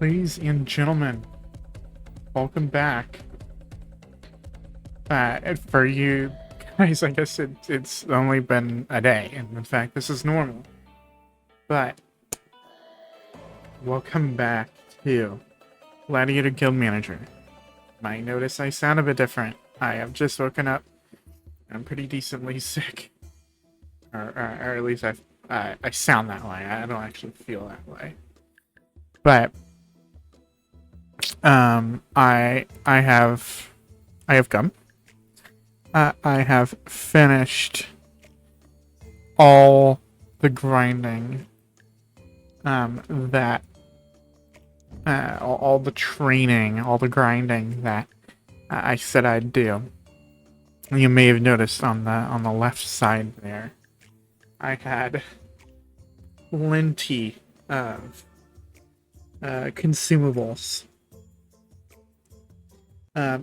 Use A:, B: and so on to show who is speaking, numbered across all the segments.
A: Ladies and gentlemen, welcome back. For you guys, I guess it's only been a day, and in fact, this is normal. But welcome back to Gladiator Guild Manager. You might notice I sound a bit different. I have just woken up. I'm pretty decently sick, or at least I sound that way. I don't actually feel that way, but I have come. I have finished all the grinding. That all the training, all the grinding that I said I'd do. You may have noticed on the left side there, I had plenty of consumables.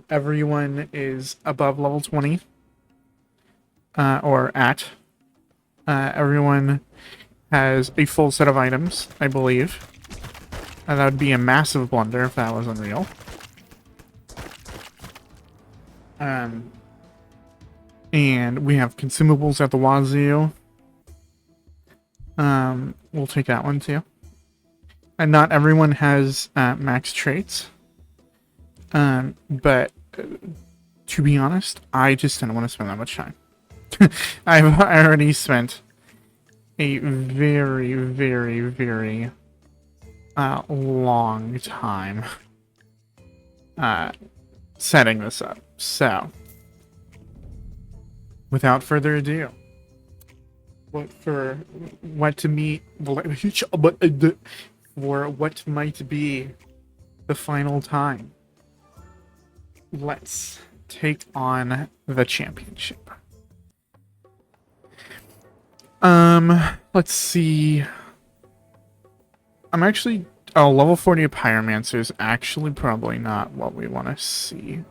A: Everyone is above level 20, or at. Everyone has a full set of items, I believe. That would be a massive blunder if that was unreal. And we have consumables at the wazoo. We'll take that one too. And not everyone has max traits. But to be honest, I just didn't want to spend that much time. I already spent a very, very, very long time setting this up. So, without further ado, for what might be the final time, let's take on the championship. Let's see. I'm actually... Oh, level 40 of Pyromancer is actually probably not what we want to see.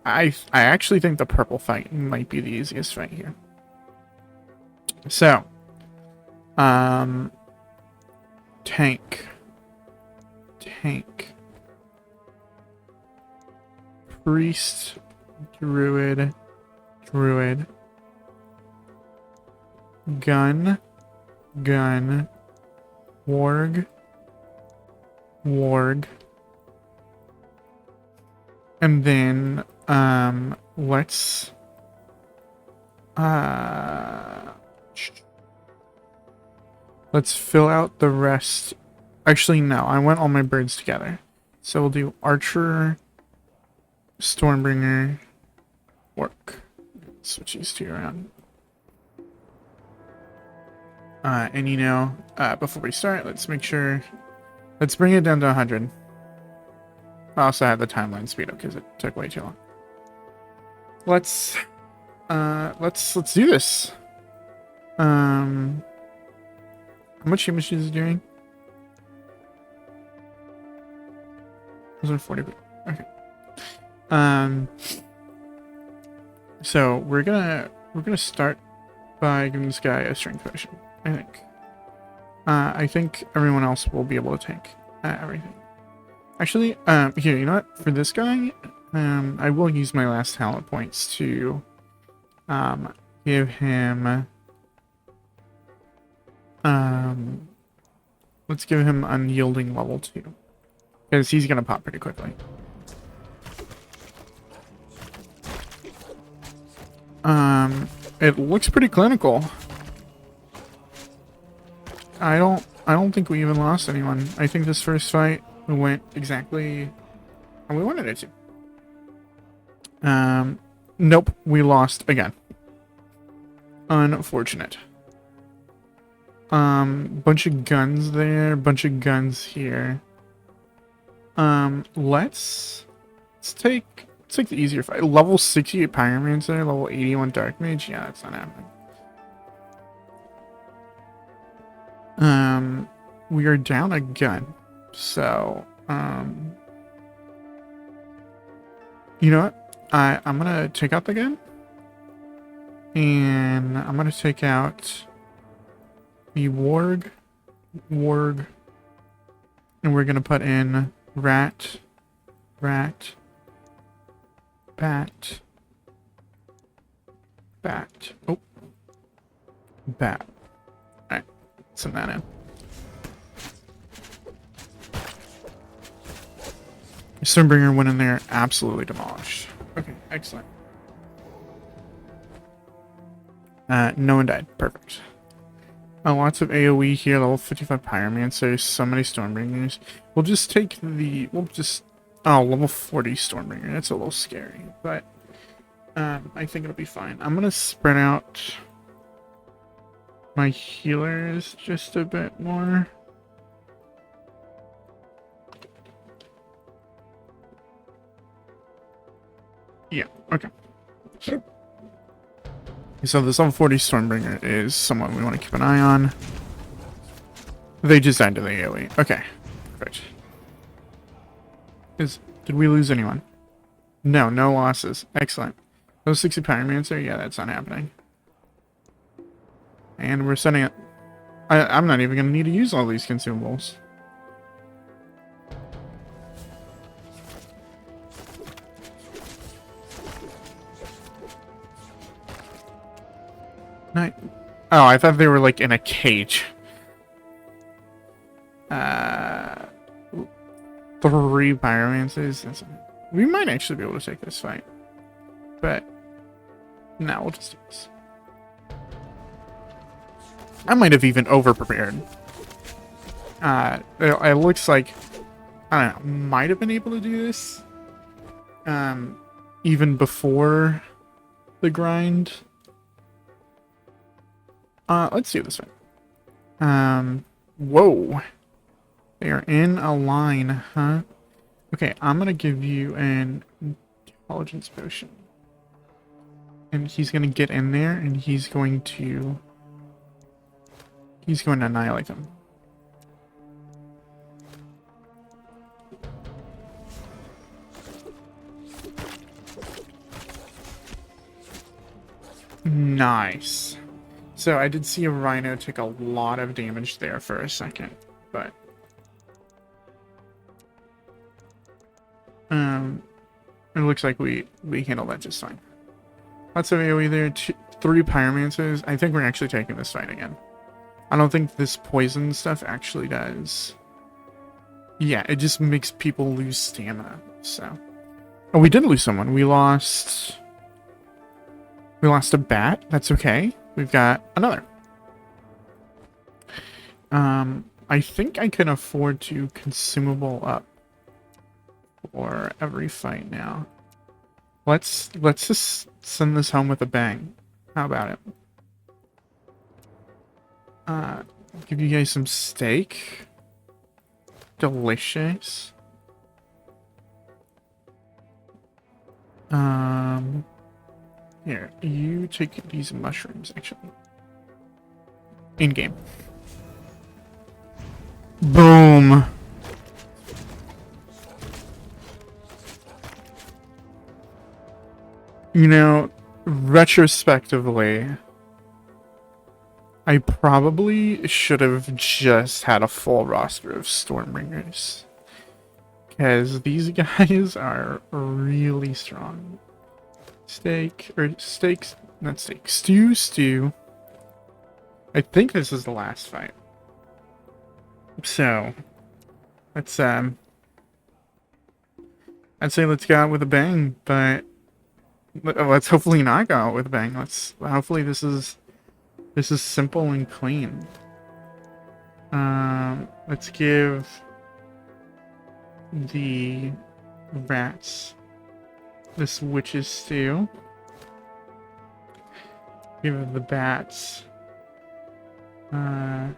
A: I actually think the purple fight might be the easiest fight here. So, tank, priest, druid, gun, warg, and then let's fill out the rest. Actually, no, I want all my birds together. So we'll do archer, Stormbringer, work. Switch these two around. And you know, before we start, let's make sure. Let's bring it down to 100. I also had the timeline speed up because it took way too long. Let's do this. How much damage is it doing? 140. Okay. So we're gonna start by giving this guy a strength potion, I think. I think everyone else will be able to take everything. Actually, here, you know what? For this guy, I will use my last talent points to give him let's give him unyielding level 2. Because he's gonna pop pretty quickly. It looks pretty clinical. I don't think we even lost anyone. I think this first fight went exactly how we wanted it to. Nope, we lost again. Unfortunate. Bunch of guns there, bunch of guns here. Let's take the easier fight. Level 68 Pyromancer, level 81 Dark Mage. Yeah, that's not happening. We are down a gun. So, you know what? I'm gonna take out the gun. And I'm gonna take out the warg, and we're gonna put in rat, rat, bat, bat. Oh, bat. Alright, send that in. Stormbringer went in there, absolutely demolished. Okay, excellent. No one died. Perfect. Lots of AoE here, level 55 Pyromancer, so many Stormbringers. We'll just take the... Oh, level 40 Stormbringer. That's a little scary, but I think it'll be fine. I'm going to spread out my healers just a bit more. Yeah, okay. So this level 40 Stormbringer is someone we want to keep an eye on. They just died to the AoE. Okay, perfect. Did we lose anyone? No, no losses. Excellent. Those 60 Pyromancer? Yeah, that's not happening. And we're setting it... I'm not even going to need to use all these consumables. Night. Oh, I thought they were like in a cage. 3 Pyromancers. We might actually be able to take this fight. But no, we'll just do this. I might have even over-prepared. It looks like, I don't know, might have been able to do this. Even before the grind. Let's do this one. Whoa. They are in a line, huh? Okay, I'm gonna give you an intelligence potion. And he's gonna get in there and he's going to annihilate them. Nice. So I did see a rhino take a lot of damage there for a second, but it looks like we handled that just fine. Lots of AoE there. 3 Pyromancers. I think we're actually taking this fight again. I don't think this poison stuff actually does. Yeah, it just makes people lose stamina. So, oh, we did lose someone. We lost a bat. That's okay. We've got another. I think I can afford to consumable up for every fight now. Let's just send this home with a bang. How about it? Give you guys some steak. Delicious. Here, you take these mushrooms, actually. In-game. Boom! You know, retrospectively, I probably should have just had a full roster of Stormbringers. Because these guys are really strong. Stew. I think this is the last fight. So, let's, I'd say let's go out with a bang, but let's hopefully not go out with a bang. Hopefully this is simple and clean. Let's give the rats this witch's stew. Give the bats the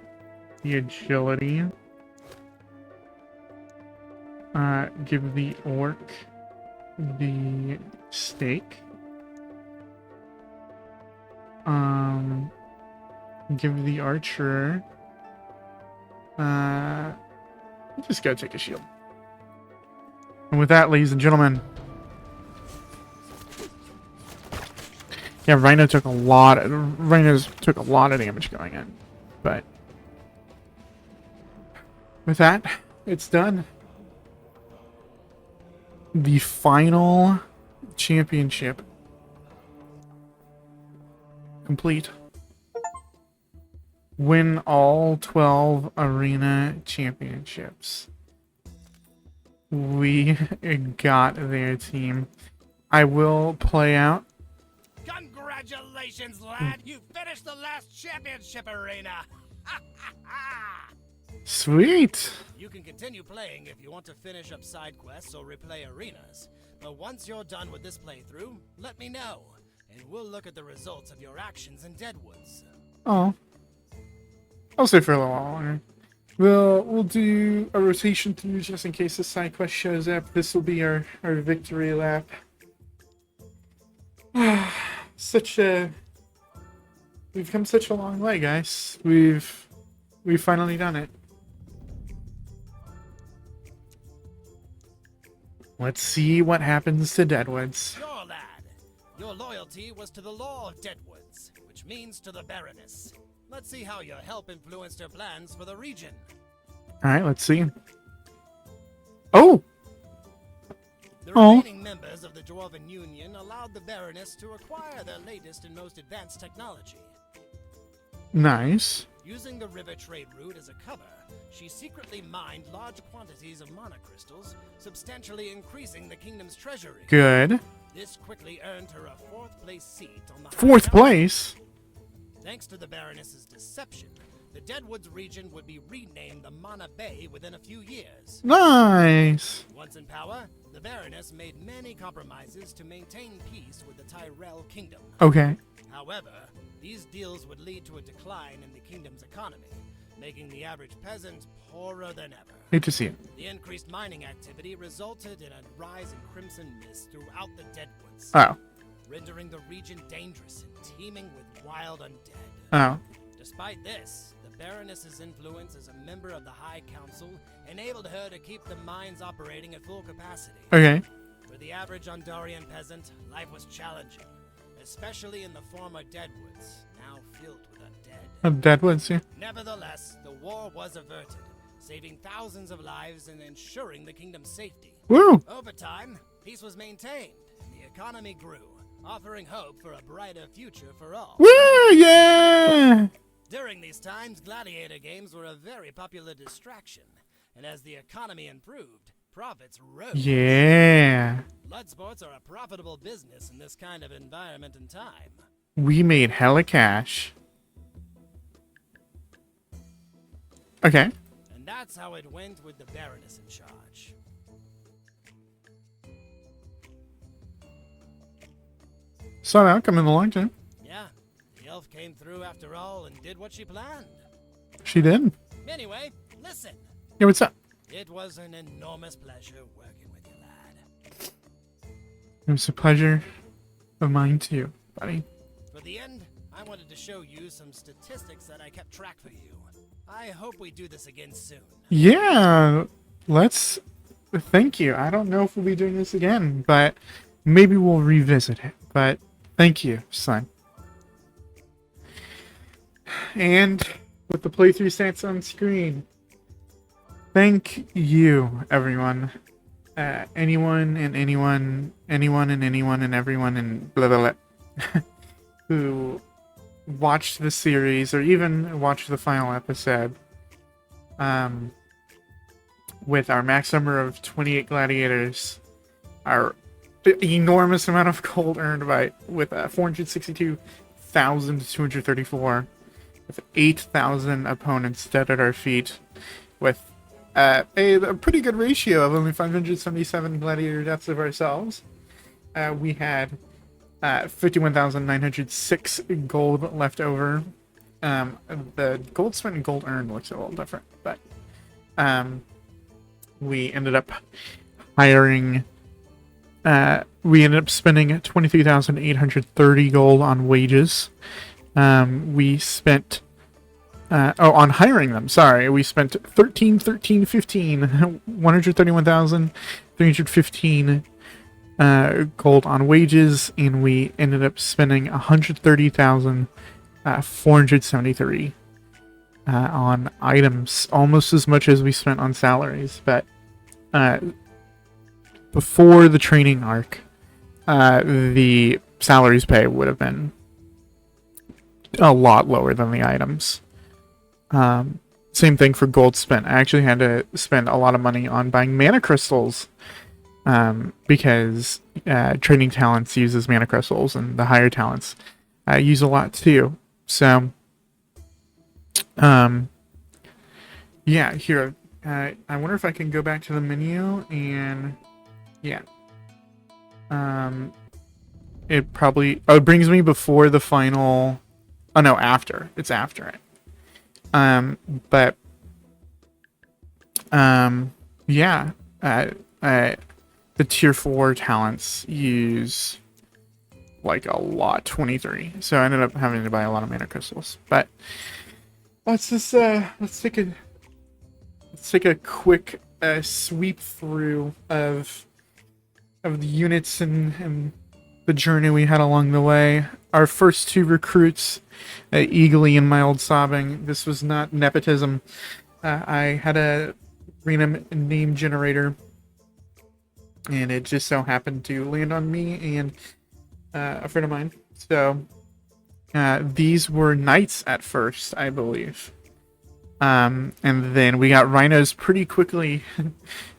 A: agility. Give the orc the steak. Give the archer just go take a shield. And with that, ladies and gentlemen, yeah, rhinos took a lot of damage going in, but with that, it's done. the final championship complete. Win all 12 arena championships. We got their team. I will play out.
B: Congratulations, lad! You finished the last championship arena!
A: Sweet!
B: You can continue playing if you want to finish up side quests or replay arenas. But once you're done with this playthrough, let me know, and we'll look at the results of your actions in Deadwoods.
A: Oh. I'll stay for a little while longer. We'll do a rotation through just in case the side quest shows up. This will be our victory lap. We've come such a long way, guys. We've finally done it. Let's see what happens to Deadwoods.
B: Sure, lad. Your loyalty was to the law of Deadwoods, which means to the Baroness. Let's see how your help influenced her plans for the region.
A: Alright, let's see. Oh!
B: The remaining members of the Dwarven Union allowed the Baroness to acquire their latest and most advanced technology.
A: Nice.
B: Using the river trade route as a cover, she secretly mined large quantities of mana crystals, substantially increasing the kingdom's treasury.
A: Good.
B: This quickly earned her a fourth-place seat on the
A: Fourth place?
B: Thanks to the Baroness's deception, the Deadwoods region would be renamed the Mana Bay within a few years.
A: Nice.
B: Once in power, the Baroness made many compromises to maintain peace with the Tyrell Kingdom.
A: Okay.
B: However, these deals would lead to a decline in the kingdom's economy, making the average peasant poorer than ever.
A: Hate to see it.
B: The increased mining activity resulted in a rise in crimson mist throughout the Deadwoods,
A: Oh.
B: rendering the region dangerous and teeming with wild undead.
A: Oh.
B: Despite this, the Baroness's influence as a member of the High Council enabled her to keep the mines operating at full capacity.
A: Okay.
B: For the average Ondarian peasant, life was challenging, especially in the former Deadwoods, now filled with undead.
A: Deadwoods, yeah.
B: Nevertheless, the war was averted, saving thousands of lives and ensuring the kingdom's safety.
A: Woo!
B: Over time, peace was maintained, and the economy grew, offering hope for a brighter future for all.
A: Woo! Yeah!
B: During these times, Gladiator games were a very popular distraction, and as the economy improved, profits rose.
A: Yeah.
B: Blood sports are a profitable business in this kind of environment and time.
A: We made hella cash. Okay.
B: And that's how it went with the Baroness in charge.
A: Saw that coming along, too.
B: Yeah, the elf came through after all and did what she planned.
A: She did.
B: Anyway, listen.
A: Yeah, what's up?
B: It was an enormous pleasure working with you, lad.
A: It was a pleasure of mine, too, buddy.
B: For the end, I wanted to show you some statistics that I kept track for you. I hope we do this again soon.
A: Yeah, let's... Thank you. I don't know if we'll be doing this again, but maybe we'll revisit it. But thank you, son. And with the playthrough stats on screen, thank you, everyone. Anyone and everyone and blah, blah, blah, who watched the series or even watched the final episode with our max number of 28 gladiators, our enormous amount of gold earned with 462,234, with 8,000 opponents dead at our feet, with a pretty good ratio of only 577 gladiator deaths of ourselves. We had 51,906 gold left over. The gold spent and gold earned looks a little different, but we ended up hiring. We ended up spending 23,830 gold on wages. We spent on hiring them. Sorry, we spent 131,315 gold on wages, and we ended up spending 130,473 on items, almost as much as we spent on salaries. But before the training arc, the salaries pay would have been a lot lower than the items. Same thing for gold spent. I actually had to spend a lot of money on buying mana crystals, because training talents uses mana crystals, and the higher talents use a lot too. So, yeah, here. I wonder if I can go back to the menu and, yeah. It probably, oh, it brings me before the final, oh no, after. It's after it. But, yeah, the tier 4 talents use like a lot, 23. So I ended up having to buy a lot of mana crystals. But let's just let's take a quick sweep through of the units and the journey we had along the way. Our first 2 recruits, Eagly and Mild Sobbing. This was not nepotism. I had a random name generator, and it just so happened to land on me and a friend of mine. So these were knights at first, I believe. And then we got rhinos pretty quickly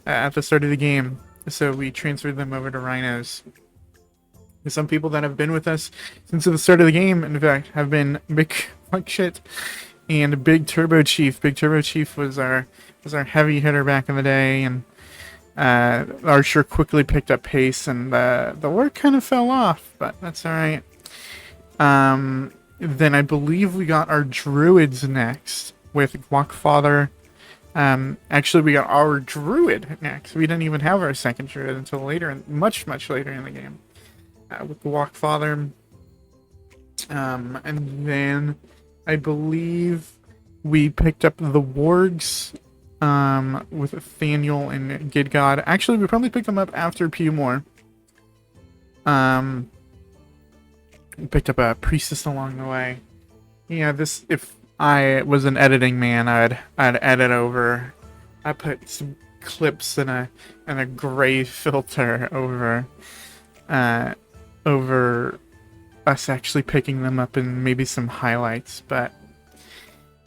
A: at the start of the game. So we transferred them over to rhinos. Some people that have been with us since the start of the game, in fact, have been Big Fuck Shit and Big Turbo Chief. Big Turbo Chief was our heavy hitter back in the day, and Archer quickly picked up pace, and the work kind of fell off, but that's alright. Then I believe we got our druids next with Guacfather. Actually, we got our druid next. We didn't even have our second druid until later, much later in the game. With the Walkfather. And then I believe we picked up the wargs with Nathaniel and Gidgod. Actually, we probably picked them up after Pewmore. We picked up a priestess along the way. Yeah, this, if I was an editing man, I'd edit over. I put some clips and a gray filter over us actually picking them up, and maybe some highlights. But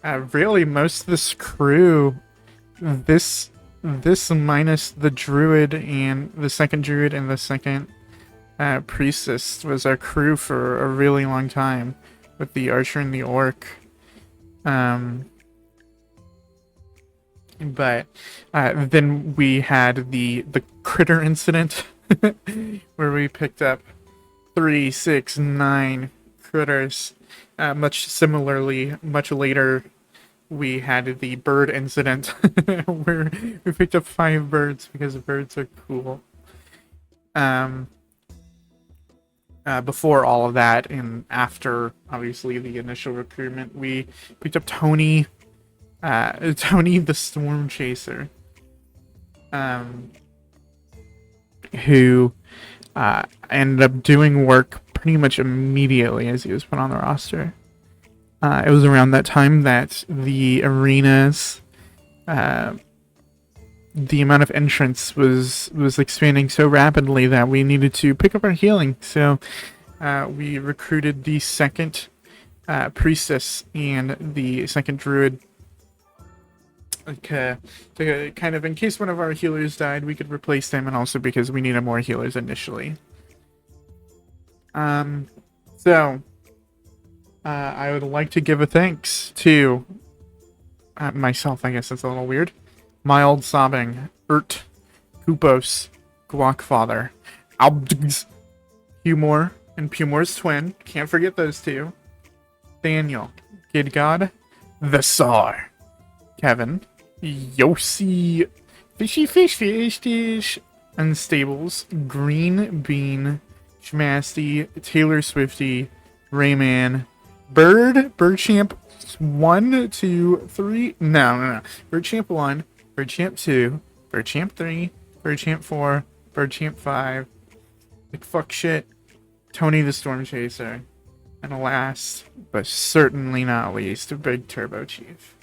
A: really, most of this crew, this minus the druid and the second druid and the second priestess, was our crew for a really long time, with the archer and the orc. But then we had the critter incident where we picked up 3, 6, 9 critters. Much similarly, much later, we had the bird incident where we picked up 5 birds because birds are cool. Before all of that, and after obviously the initial recruitment, we picked up Tony, Tony the Storm Chaser, who ended up doing work pretty much immediately as he was put on the roster. It was around that time that the arenas, the amount of entrants was expanding so rapidly that we needed to pick up our healing. So we recruited the second priestess and the second druid, to kind of, in case one of our healers died, we could replace them, and also because we needed more healers initially. So I would like to give a thanks to myself. I guess that's a little weird. Mild Sobbing, Urt, Kupos, Guacfather, Albds, Pewmore, and Pewmore's twin. Can't forget those 2. Daniel, Gidgod, the Tsar, Kevin, Yossi, Fishy Fish Fish Dish, Unstables, Green Bean, Schmasty, Taylor Swifty, Rayman, Birdchamp 1, 2, 3. No. Birdchamp 1, Birdchamp 2, Birdchamp 3, Birdchamp 4, Birdchamp 5, Big Fuck Shit, Tony the Storm Chaser, and last, but certainly not least, Big Turbo Chief.